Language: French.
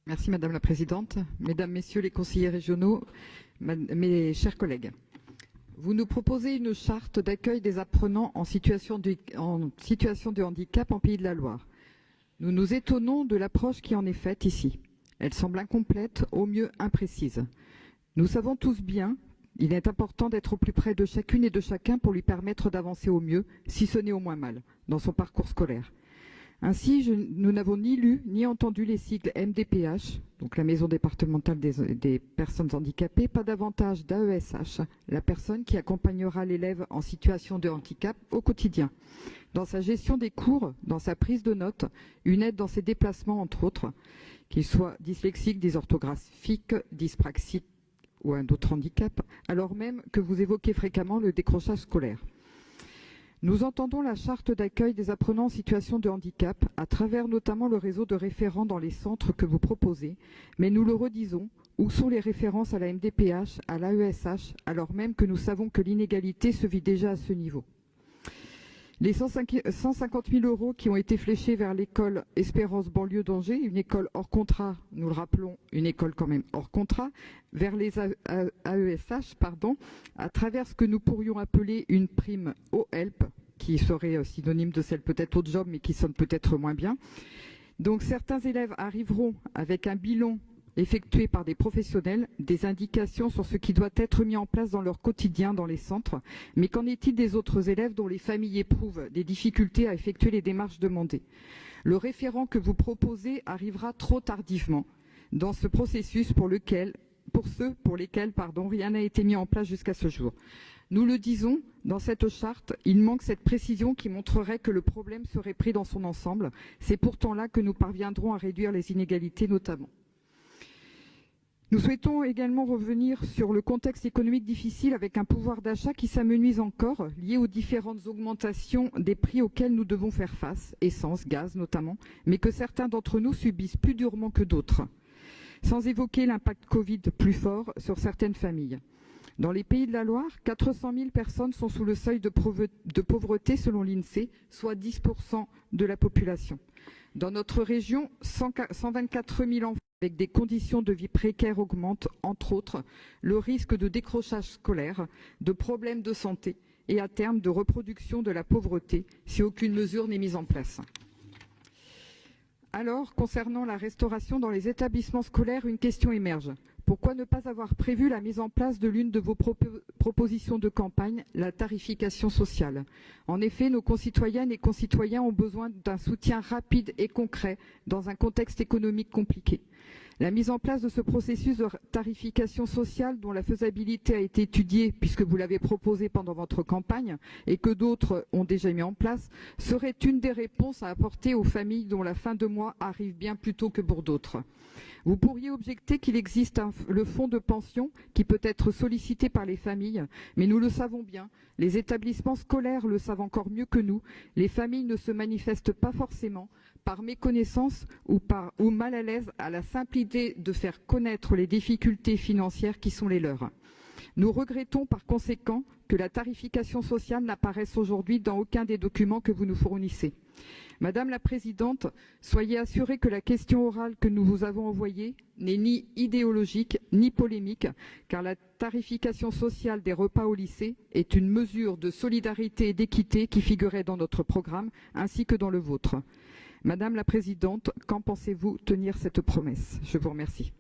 Merci Madame la Présidente, Mesdames, Messieurs les conseillers régionaux, mes chers collègues. Vous nous proposez une charte d'accueil des apprenants en situation de handicap en Pays de la Loire. Nous nous étonnons de l'approche qui en est faite ici. Elle semble incomplète, au mieux imprécise. Nous savons tous bien qu'il est important d'être au plus près de chacune et de chacun pour lui permettre d'avancer au mieux, si ce n'est au moins mal, dans son parcours scolaire. Ainsi, nous n'avons ni lu ni entendu les sigles MDPH, donc la Maison départementale des personnes handicapées, pas davantage d'AESH, la personne qui accompagnera l'élève en situation de handicap au quotidien. Dans sa gestion des cours, dans sa prise de notes, une aide dans ses déplacements, entre autres, qu'il soit dyslexique, dysorthographique, dyspraxique ou un autre handicap, alors même que vous évoquez fréquemment le décrochage scolaire. Nous entendons la charte d'accueil des apprenants en situation de handicap, à travers notamment le réseau de référents dans les centres que vous proposez, mais nous le redisons, où sont les références à la MDPH, à l'AESH, alors même que nous savons que l'inégalité se vit déjà à ce niveau. Les 150 000 € qui ont été fléchés vers l'école Espérance banlieue d'Angers, une école hors contrat, nous le rappelons, une école quand même hors contrat, vers les AESH, à travers ce que nous pourrions appeler une prime au HELP, qui serait synonyme de celle peut-être au job, mais qui sonne peut-être moins bien. Donc certains élèves arriveront avec un bilan effectués par des professionnels, des indications sur ce qui doit être mis en place dans leur quotidien dans les centres. Mais qu'en est-il des autres élèves dont les familles éprouvent des difficultés à effectuer les démarches demandées? Le référent que vous proposez arrivera trop tardivement dans ce processus pour ceux pour lesquels rien n'a été mis en place jusqu'à ce jour. Nous le disons, dans cette charte, il manque cette précision qui montrerait que le problème serait pris dans son ensemble. C'est pourtant là que nous parviendrons à réduire les inégalités notamment. Nous souhaitons également revenir sur le contexte économique difficile avec un pouvoir d'achat qui s'amenuise encore, lié aux différentes augmentations des prix auxquels nous devons faire face, essence, gaz notamment, mais que certains d'entre nous subissent plus durement que d'autres, sans évoquer l'impact Covid plus fort sur certaines familles. Dans les Pays de la Loire, 400 000 personnes sont sous le seuil de pauvreté selon l'INSEE, soit 10% de la population. Dans notre région, 124 000 enfants avec des conditions de vie précaires augmentent, entre autres, le risque de décrochage scolaire, de problèmes de santé et à terme de reproduction de la pauvreté si aucune mesure n'est mise en place. Alors, concernant la restauration dans les établissements scolaires, une question émerge. Pourquoi ne pas avoir prévu la mise en place de l'une de vos propositions de campagne, la tarification sociale? En effet, nos concitoyennes et concitoyens ont besoin d'un soutien rapide et concret dans un contexte économique compliqué. La mise en place de ce processus de tarification sociale, dont la faisabilité a été étudiée, puisque vous l'avez proposé pendant votre campagne, et que d'autres ont déjà mis en place, serait une des réponses à apporter aux familles dont la fin de mois arrive bien plus tôt que pour d'autres. Vous pourriez objecter qu'il existe le fonds de pension qui peut être sollicité par les familles, mais nous le savons bien, les établissements scolaires le savent encore mieux que nous, les familles ne se manifestent pas forcément par méconnaissance ou mal à l'aise à la simple idée de faire connaître les difficultés financières qui sont les leurs. Nous regrettons par conséquent que la tarification sociale n'apparaisse aujourd'hui dans aucun des documents que vous nous fournissez. Madame la Présidente, soyez assurée que la question orale que nous vous avons envoyée n'est ni idéologique ni polémique, car la tarification sociale des repas au lycée est une mesure de solidarité et d'équité qui figurait dans notre programme ainsi que dans le vôtre. Madame la Présidente, quand pensez-vous tenir cette promesse? Je vous remercie.